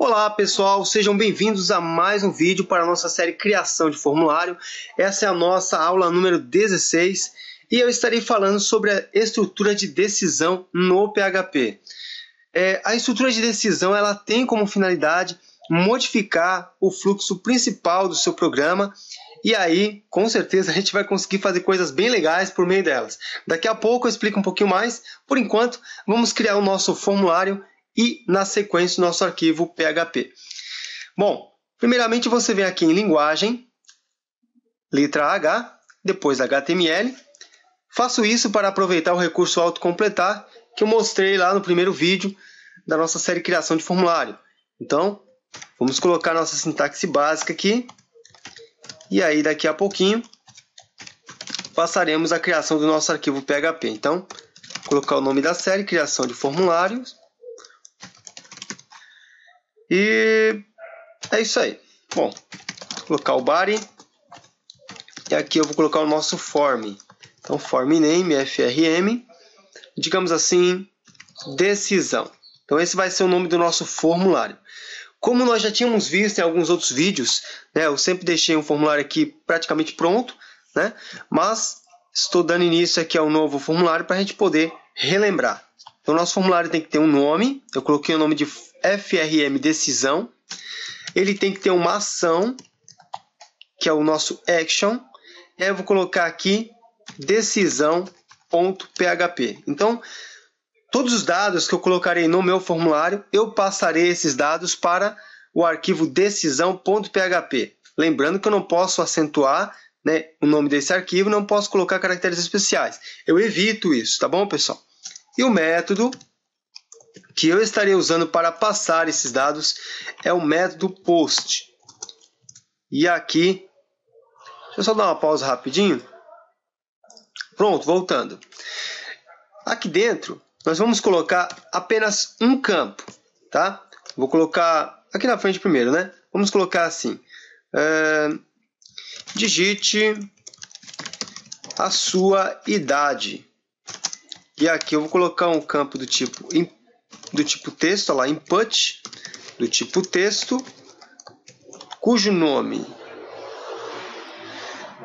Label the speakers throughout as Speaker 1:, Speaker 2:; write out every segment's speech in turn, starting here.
Speaker 1: Olá pessoal, sejam bem-vindos a mais um vídeo para a nossa série Criação de Formulário. Essa é a nossa aula número 16 e eu estarei falando sobre a estrutura de decisão no PHP. A estrutura de decisão ela tem como finalidade modificar o fluxo principal do seu programa e aí, com certeza, a gente vai conseguir fazer coisas bem legais por meio delas. Daqui a pouco eu explico um pouquinho mais. Por enquanto, vamos criar o nosso formulário e, na sequência, o nosso arquivo PHP. Bom, primeiramente você vem aqui em linguagem, letra H, depois HTML. Faço isso para aproveitar o recurso autocompletar que eu mostrei lá no primeiro vídeo da nossa série Criação de Formulário. Então, vamos colocar nossa sintaxe básica aqui. E aí, daqui a pouquinho, passaremos à criação do nosso arquivo PHP. Então, colocar o nome da série, Criação de Formulários. E é isso aí. Bom, vou colocar o body. E aqui eu vou colocar o nosso form. Então, form name, FRM. Digamos assim, decisão. Então, esse vai ser o nome do nosso formulário. Como nós já tínhamos visto em alguns outros vídeos, eu sempre deixei um formulário aqui praticamente pronto, mas estou dando início aqui ao novo formulário para a gente poder relembrar. Então, nosso formulário tem que ter um nome. Eu coloquei o nome de FRM decisão. Ele tem que ter uma ação, que é o nosso action. E aí eu vou colocar aqui decisão.php. Então, todos os dados que eu colocarei no meu formulário, eu passarei esses dados para o arquivo decisão.php. Lembrando que eu não posso acentuar o nome desse arquivo, não posso colocar caracteres especiais. Eu evito isso, tá bom, pessoal? E o método que eu estarei usando para passar esses dados é o método post. E aqui, deixa eu só dar uma pausa rapidinho. Pronto, voltando. Aqui dentro, nós vamos colocar apenas um campo, tá? Vou colocar aqui na frente primeiro, Vamos colocar assim, digite a sua idade. E aqui eu vou colocar um campo do tipo texto, lá, input, do tipo texto, cujo nome,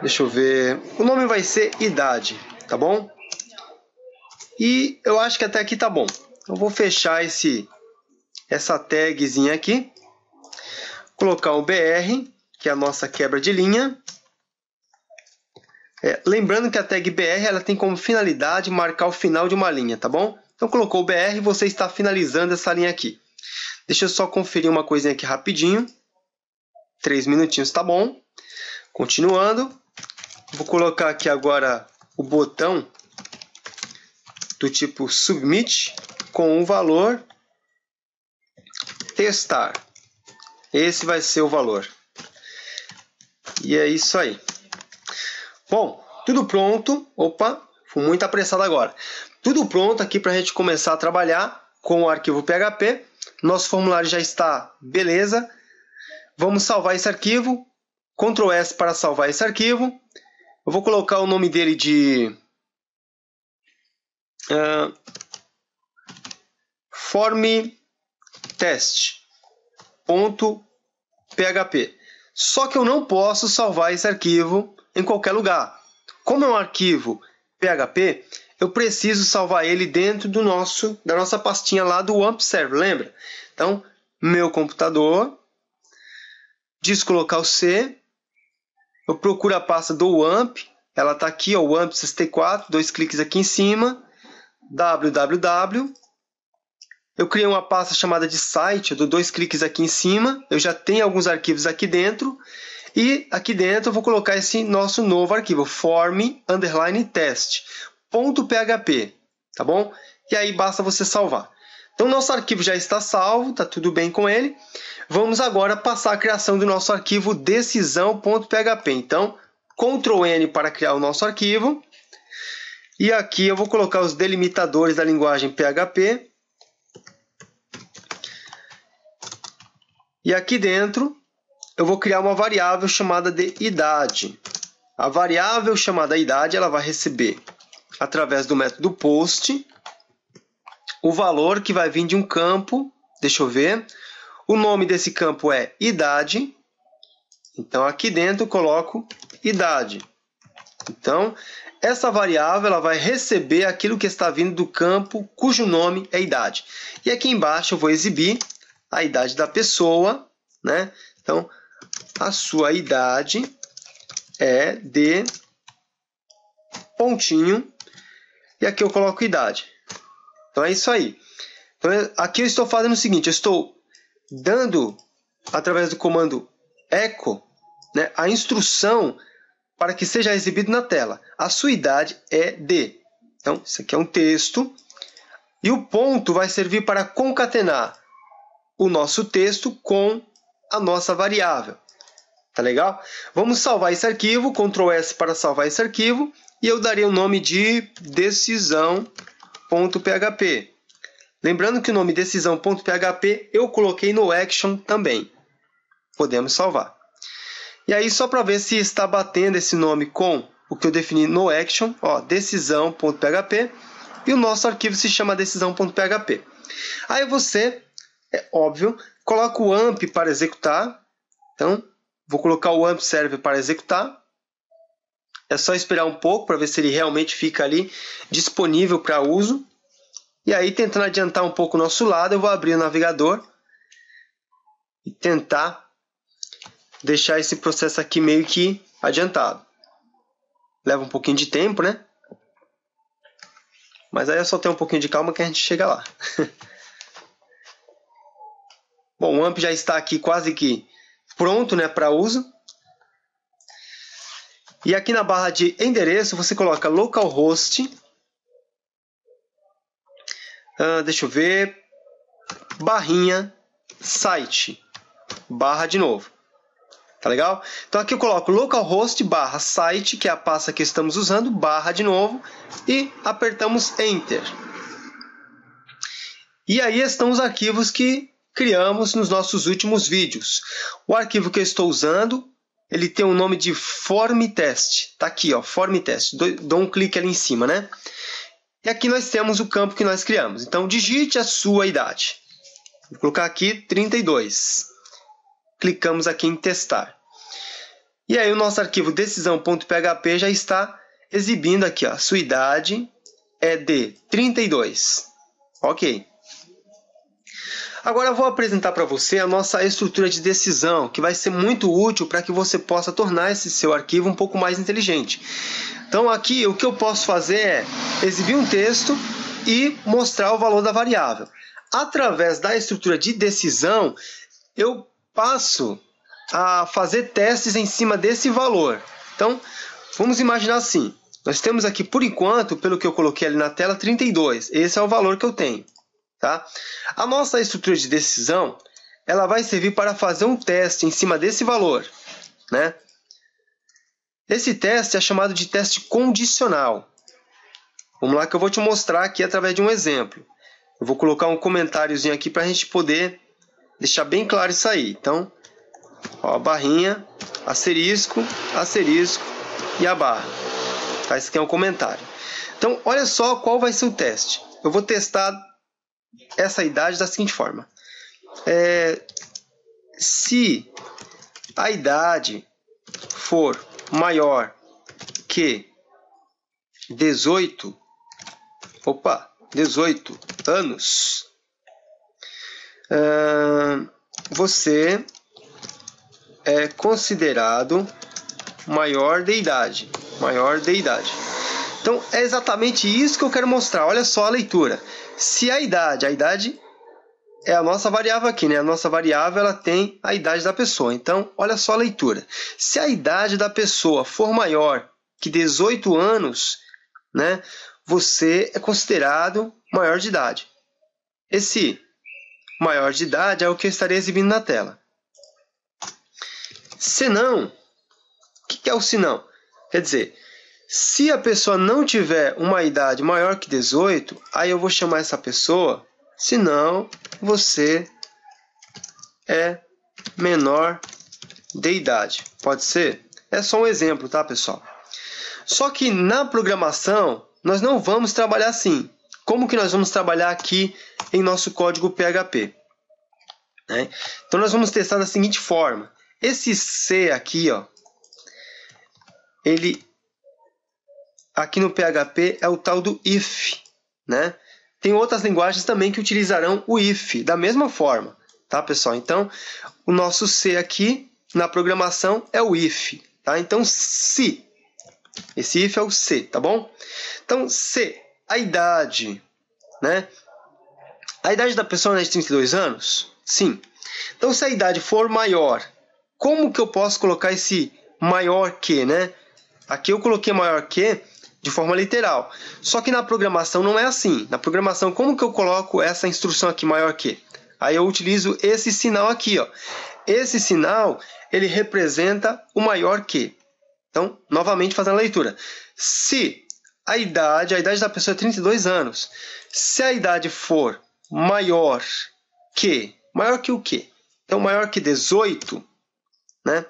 Speaker 1: deixa eu ver, o nome vai ser idade, tá bom? E eu acho que até aqui tá bom. Eu vou fechar essa tagzinha aqui. Colocar o BR, que é a nossa quebra de linha. Lembrando que a tag BR ela tem como finalidade marcar o final de uma linha, tá bom? Então colocou o BR, você está finalizando essa linha aqui. Deixa eu só conferir uma coisinha aqui rapidinho. 3 minutinhos tá bom. Continuando. Vou colocar aqui agora o botão do tipo submit com o valor testar. Esse vai ser o valor. E é isso aí. Bom, tudo pronto. Opa, fui muito apressado agora. Tudo pronto aqui para a gente começar a trabalhar com o arquivo PHP. Nosso formulário já está beleza. Vamos salvar esse arquivo. Ctrl S para salvar esse arquivo. Eu vou colocar o nome dele de form test.php. Só que eu não posso salvar esse arquivo em qualquer lugar. Como é um arquivo PHP, eu preciso salvar ele dentro da nossa pastinha lá do WAMP Server, lembra? Então, meu computador, descolocar o C, eu procuro a pasta do WAMP, ela está aqui, o WAMP ST4, 2 cliques aqui em cima, www. Eu criei uma pasta chamada de site, eu dou 2 cliques aqui em cima, eu já tenho alguns arquivos aqui dentro, e aqui dentro eu vou colocar esse nosso novo arquivo, form_test.php, tá bom? E aí basta você salvar. Então nosso arquivo já está salvo, está tudo bem com ele. Vamos agora passar a criação do nosso arquivo decisão.php. Então, Ctrl N para criar o nosso arquivo. E aqui eu vou colocar os delimitadores da linguagem PHP. E aqui dentro eu vou criar uma variável chamada de idade. A variável chamada idade ela vai receber, através do método post, o valor que vai vir de um campo, deixa eu ver, O nome desse campo é idade. Então, aqui dentro eu coloco idade. Então, essa variável ela vai receber aquilo que está vindo do campo cujo nome é idade. E aqui embaixo eu vou exibir a idade da pessoa, né? Então, a sua idade é de pontinho. E aqui eu coloco idade. Então, é isso aí. Então, aqui eu estou fazendo o seguinte. Eu estou dando, através do comando echo, né, a instrução para que seja exibido na tela. A sua idade é de. Então, isso aqui é um texto. E o ponto vai servir para concatenar o nosso texto com a nossa variável. Tá legal? Vamos salvar esse arquivo. Ctrl S para salvar esse arquivo. E eu darei o nome de decisão.php. Lembrando que o nome decisão.php eu coloquei no action também. Podemos salvar. E aí, só para ver se está batendo esse nome com o que eu defini no action, ó, decisão.php, e o nosso arquivo se chama decisão.php. Aí você, é óbvio, coloca o AMP para executar. Então, vou colocar o AMP server para executar. É só esperar um pouco para ver se ele realmente fica ali disponível para uso. E aí, tentando adiantar um pouco o nosso lado, eu vou abrir o navegador e tentar deixar esse processo aqui meio que adiantado. Leva um pouquinho de tempo, né? Mas aí é só ter um pouquinho de calma que a gente chega lá. Bom, o AMP já está aqui quase que pronto, né, para uso. E aqui na barra de endereço você coloca localhost. Deixa eu ver. Barrinha site. Barra de novo. Tá legal? Então aqui eu coloco localhost barra site, que é a pasta que estamos usando, barra de novo, e apertamos Enter. E aí estão os arquivos que criamos nos nossos últimos vídeos. O arquivo que eu estou usando, ele tem o nome de form_test. Tá aqui, ó, form_test. Dou um clique ali em cima, né? E aqui nós temos o campo que nós criamos. Então digite a sua idade. Vou colocar aqui 32. Clicamos aqui em testar. E aí o nosso arquivo decisão.php já está exibindo aqui, ó, sua idade é de 32. Ok. Agora eu vou apresentar para você a nossa estrutura de decisão, que vai ser muito útil para que você possa tornar esse seu arquivo um pouco mais inteligente. Então aqui o que eu posso fazer é exibir um texto e mostrar o valor da variável. Através da estrutura de decisão, eu passo a fazer testes em cima desse valor. Então, vamos imaginar assim. Nós temos aqui, por enquanto, pelo que eu coloquei ali na tela, 32. Esse é o valor que eu tenho. Tá? A nossa estrutura de decisão ela vai servir para fazer um teste em cima desse valor. Né? Esse teste é chamado de teste condicional. Vamos lá que eu vou te mostrar aqui através de um exemplo. Eu vou colocar um comentáriozinho aqui para a gente poder deixar bem claro isso aí. Então, ó, barrinha, asterisco, asterisco e a barra. Tá? Esse aqui é um comentário. Então, olha só qual vai ser o teste. Eu vou testar essa idade da seguinte forma. Se a idade for maior que 18 anos, você é considerado maior de idade. Então, é exatamente isso que eu quero mostrar. Olha só a leitura. Se a idade é a nossa variável aqui, né? A nossa variável ela tem a idade da pessoa. Então, olha só a leitura. Se a idade da pessoa for maior que 18 anos, né, você é considerado maior de idade. Esse maior de idade é o que eu estarei exibindo na tela. Senão, o que é o senão? Quer dizer, se a pessoa não tiver uma idade maior que 18, aí eu vou chamar essa pessoa, senão você é menor de idade. Pode ser? É só um exemplo, tá, pessoal? Só que na programação, nós não vamos trabalhar assim. Como que nós vamos trabalhar aqui em nosso código PHP? né? Então nós vamos testar da seguinte forma. Esse C aqui, ó, ele aqui no PHP é o tal do if, né? Tem outras linguagens também que utilizarão o if da mesma forma, tá, pessoal? Então, o nosso C aqui na programação é o if, tá? Então, se, esse if é o C, tá bom? Então, se a idade, né? A idade da pessoa é de 32 anos? Sim. Então, se a idade for maior, como que eu posso colocar esse maior que, né? Aqui eu coloquei maior que de forma literal. Só que na programação não é assim. Na programação, como que eu coloco essa instrução aqui, maior que? Aí eu utilizo esse sinal aqui, ó. Esse sinal, ele representa o maior que. Então, novamente fazendo a leitura. Se a idade da pessoa é 32 anos. Se a idade for maior que o quê? Então, maior que 18, né?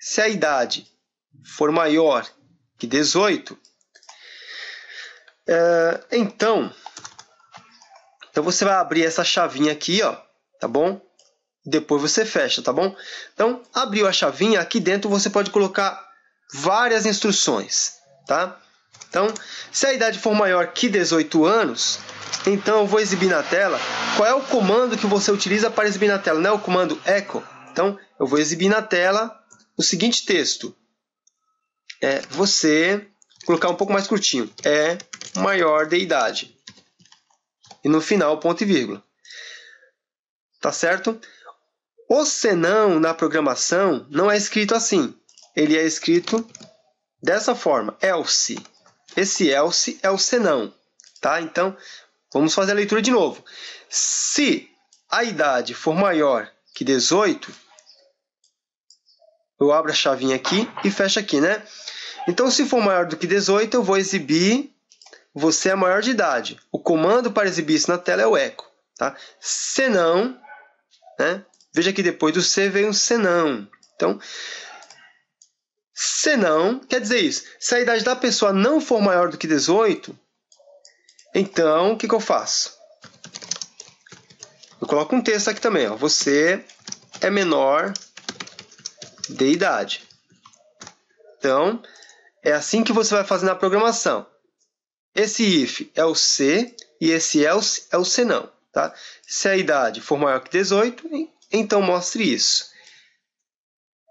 Speaker 1: Se a idade for maior que 18, então você vai abrir essa chavinha aqui, ó, tá bom? Depois você fecha, tá bom? Então, abriu a chavinha, aqui dentro você pode colocar várias instruções, tá? Então, se a idade for maior que 18 anos, então eu vou exibir na tela. Qual é o comando que você utiliza para exibir na tela? Não é o comando echo? Então, eu vou exibir na tela o seguinte texto. Você colocar um pouco mais curtinho. É maior de idade. E no final, ponto e vírgula. Tá certo? O senão na programação não é escrito assim. Ele é escrito dessa forma. Else. Esse else é o senão. Tá? Então, vamos fazer a leitura de novo. Se a idade for maior que 18, eu abro a chavinha aqui e fecho aqui, né? Então, se for maior do que 18, eu vou exibir você é maior de idade. O comando para exibir isso na tela é o echo. Tá? Senão, né? Veja que depois do C veio um senão. Então, senão quer dizer isso. Se a idade da pessoa não for maior do que 18, então o que eu faço? Eu coloco um texto aqui também. Ó. Você é menor de idade. Então, é assim que você vai fazer na programação. Esse if é o se e esse else é o senão. Tá? Se a idade for maior que 18, então mostre isso.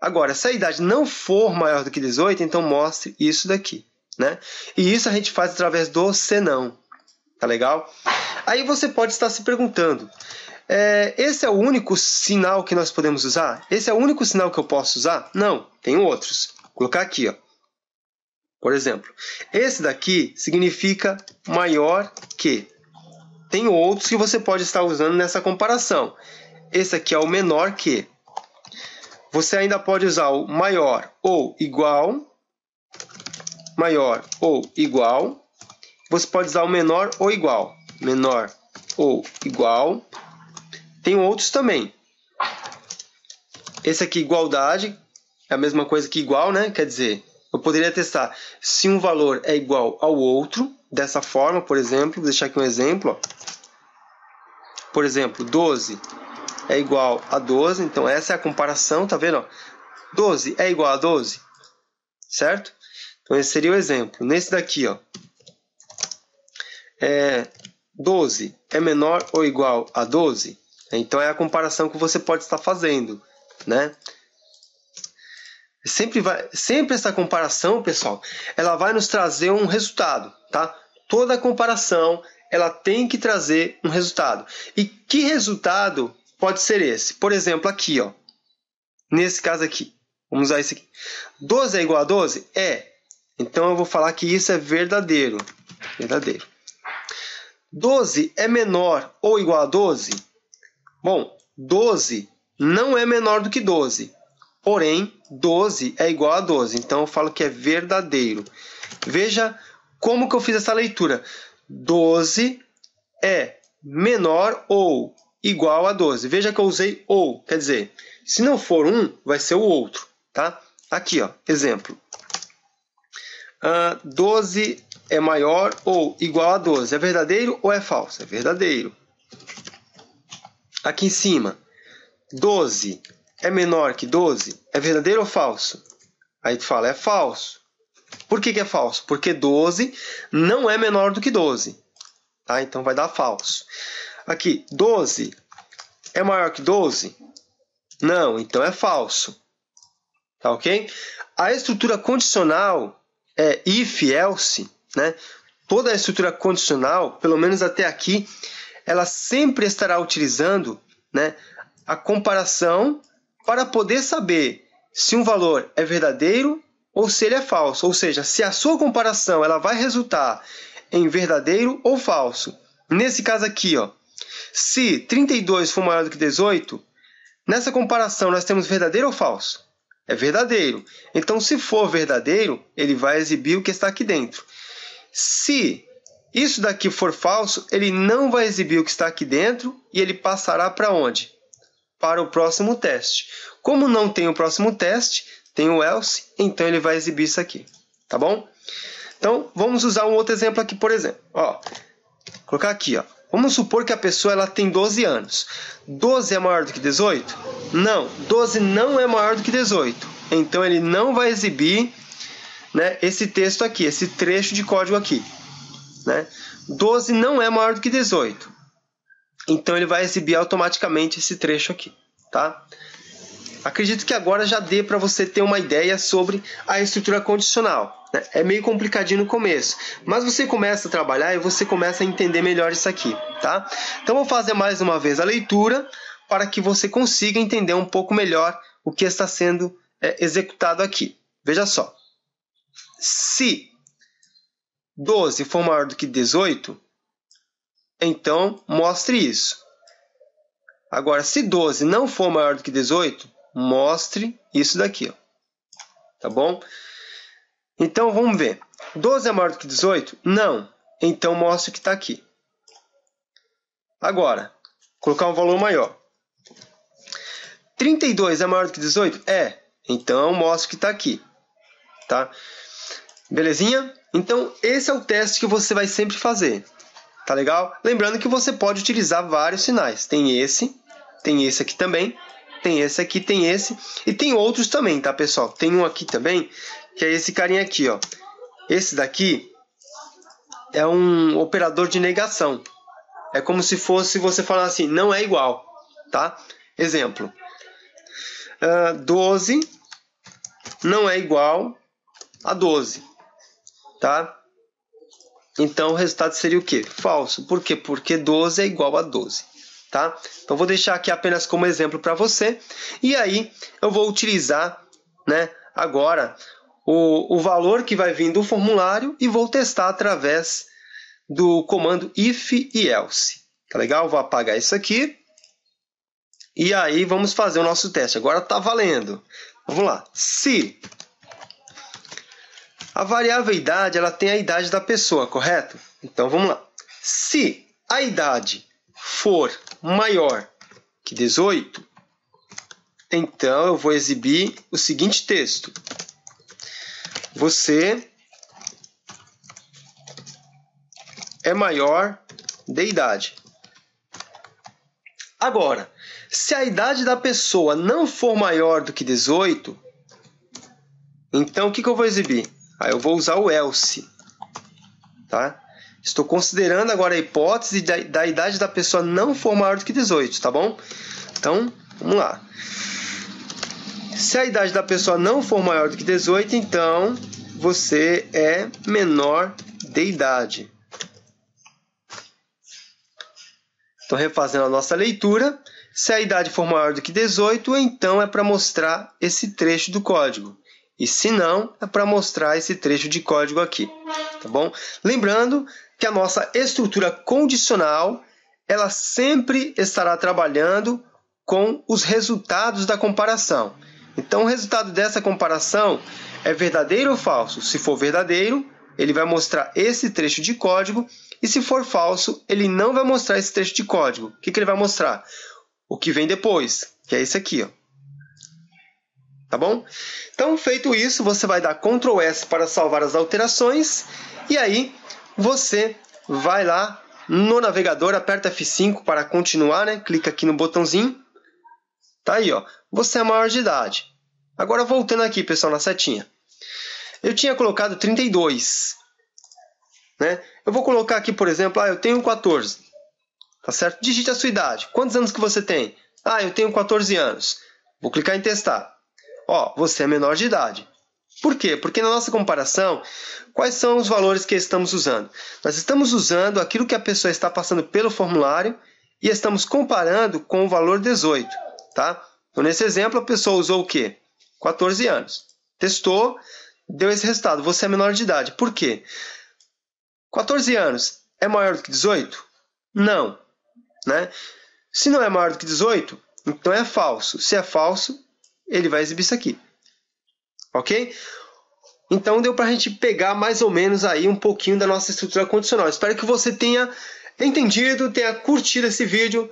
Speaker 1: Agora, se a idade não for maior do que 18, então mostre isso daqui. Né? E isso a gente faz através do senão. Tá legal? Aí você pode estar se perguntando, esse é o único sinal que nós podemos usar? Esse é o único sinal que eu posso usar? Não, tem outros. Vou colocar aqui, ó. Por exemplo, esse daqui significa maior que. Tem outros que você pode estar usando nessa comparação. Esse aqui é o menor que. Você ainda pode usar o maior ou igual. Maior ou igual. Você pode usar o menor ou igual. Menor ou igual. Tem outros também. Esse aqui, igualdade, é a mesma coisa que igual, né? Quer dizer, eu poderia testar se um valor é igual ao outro, dessa forma, por exemplo. Vou deixar aqui um exemplo. Ó. Por exemplo, 12 é igual a 12. Então, essa é a comparação, tá vendo? Ó? 12 é igual a 12, certo? Então, esse seria o exemplo. Nesse daqui, ó, 12 é menor ou igual a 12? Então, é a comparação que você pode estar fazendo, né? Sempre essa comparação, pessoal, ela vai nos trazer um resultado, tá? Toda comparação, ela tem que trazer um resultado. E que resultado pode ser esse? Por exemplo, aqui, ó. Nesse caso aqui. Vamos usar esse aqui. 12 é igual a 12? É. Então, eu vou falar que isso é verdadeiro. Verdadeiro. 12 é menor ou igual a 12? Bom, 12 não é menor do que 12. Porém, 12 é igual a 12. Então, eu falo que é verdadeiro. Veja como que eu fiz essa leitura. 12 é menor ou igual a 12. Veja que eu usei ou. Quer dizer, se não for um, vai ser o outro. Tá? Aqui, ó, exemplo. 12 é maior ou igual a 12. É verdadeiro ou é falso? É verdadeiro. Aqui em cima. 12 é menor que 12? É verdadeiro ou falso? Aí tu fala, é falso. Por que é falso? Porque 12 não é menor do que 12. Tá? Então vai dar falso. Aqui, 12 é maior que 12? Não, então é falso. Tá ok? A estrutura condicional é if, else, né? Toda a estrutura condicional, pelo menos até aqui, ela sempre estará utilizando, né, a comparação para poder saber se um valor é verdadeiro ou se ele é falso. Ou seja, se a sua comparação ela vai resultar em verdadeiro ou falso. Nesse caso aqui, ó, se 32 for maior do que 18, nessa comparação nós temos verdadeiro ou falso? É verdadeiro. Então, se for verdadeiro, ele vai exibir o que está aqui dentro. Se isso daqui for falso, ele não vai exibir o que está aqui dentro e ele passará para onde? Para o próximo teste. Como não tem o próximo teste, tem o else, então ele vai exibir isso aqui. Tá bom? Então, vamos usar um outro exemplo aqui, por exemplo. Ó, vou colocar aqui, ó. Vamos supor que a pessoa ela tem 12 anos. 12 é maior do que 18? Não, 12 não é maior do que 18. Então, ele não vai exibir, né, esse texto aqui, esse trecho de código aqui. Né? 12 não é maior do que 18. Então, ele vai exibir automaticamente esse trecho aqui. Tá? Acredito que agora já dê para você ter uma ideia sobre a estrutura condicional. Né? É meio complicadinho no começo, mas você começa a trabalhar e você começa a entender melhor isso aqui. Tá? Então, vou fazer mais uma vez a leitura para que você consiga entender um pouco melhor o que está sendo executado aqui. Veja só. Se 12 for maior do que 18, então mostre isso. Agora, se 12 não for maior do que 18, mostre isso daqui. Ó. Tá bom? Então, vamos ver. 12 é maior do que 18? Não. Então, mostre o que está aqui. Agora, colocar um valor maior. 32 é maior do que 18? É. Então, mostre o que está aqui. Tá? Belezinha? Então, esse é o teste que você vai sempre fazer. Tá legal? Lembrando que você pode utilizar vários sinais. Tem esse aqui também, tem esse aqui, tem esse, e tem outros também, tá, pessoal? Tem um aqui também, que é esse carinha aqui, ó. Esse daqui é um operador de negação. É como se fosse você falar assim, não é igual, tá? Exemplo. 12 não é igual a 12, tá? Então, o resultado seria o quê? Falso. Por quê? Porque 12 é igual a 12. Tá? Então, vou deixar aqui apenas como exemplo para você. E aí, eu vou utilizar, né, agora o valor que vai vir do formulário e vou testar através do comando if e else. Tá legal? Vou apagar isso aqui. E aí, vamos fazer o nosso teste. Agora está valendo. Vamos lá. Se a variável idade ela tem a idade da pessoa, correto? Então, vamos lá. Se a idade for maior que 18, então eu vou exibir o seguinte texto. Você é maior de idade. Agora, se a idade da pessoa não for maior do que 18, então o que eu vou exibir? Aí eu vou usar o else. Tá? Estou considerando agora a hipótese da idade da pessoa não for maior do que 18, tá bom? Então, vamos lá. Se a idade da pessoa não for maior do que 18, então você é menor de idade. Então, refazendo a nossa leitura, se a idade for maior do que 18, então é para mostrar esse trecho do código. E se não, é para mostrar esse trecho de código aqui. Tá bom? Lembrando que a nossa estrutura condicional ela sempre estará trabalhando com os resultados da comparação. Então, o resultado dessa comparação é verdadeiro ou falso? Se for verdadeiro, ele vai mostrar esse trecho de código. E se for falso, ele não vai mostrar esse trecho de código. O que ele vai mostrar? O que vem depois, que é esse aqui, ó. Tá bom? Então, feito isso, você vai dar Ctrl S para salvar as alterações. E aí, você vai lá no navegador, aperta F5 para continuar, né? Clica aqui no botãozinho. Tá aí, ó. Você é maior de idade. Agora, voltando aqui, pessoal, na setinha. Eu tinha colocado 32. Né? Eu vou colocar aqui, por exemplo, eu tenho 14. Tá certo? Digite a sua idade. Quantos anos que você tem? Eu tenho 14 anos. Vou clicar em testar. Ó, você é menor de idade. Por quê? Porque na nossa comparação, quais são os valores que estamos usando? Nós estamos usando aquilo que a pessoa está passando pelo formulário e estamos comparando com o valor 18. Tá? Então, nesse exemplo, a pessoa usou o quê? 14 anos. Testou, deu esse resultado. Você é menor de idade. Por quê? 14 anos é maior do que 18? Não. Né? Se não é maior do que 18, então é falso. Se é falso, ele vai exibir isso aqui. Ok? Então deu para a gente pegar mais ou menos aí um pouquinho da nossa estrutura condicional. Espero que você tenha entendido, tenha curtido esse vídeo.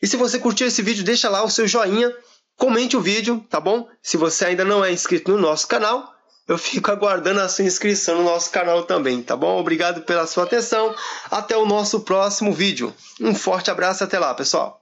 Speaker 1: E se você curtiu esse vídeo, deixa lá o seu joinha, comente o vídeo, tá bom? Se você ainda não é inscrito no nosso canal, eu fico aguardando a sua inscrição no nosso canal também, tá bom? Obrigado pela sua atenção. Até o nosso próximo vídeo. Um forte abraço, até lá, pessoal.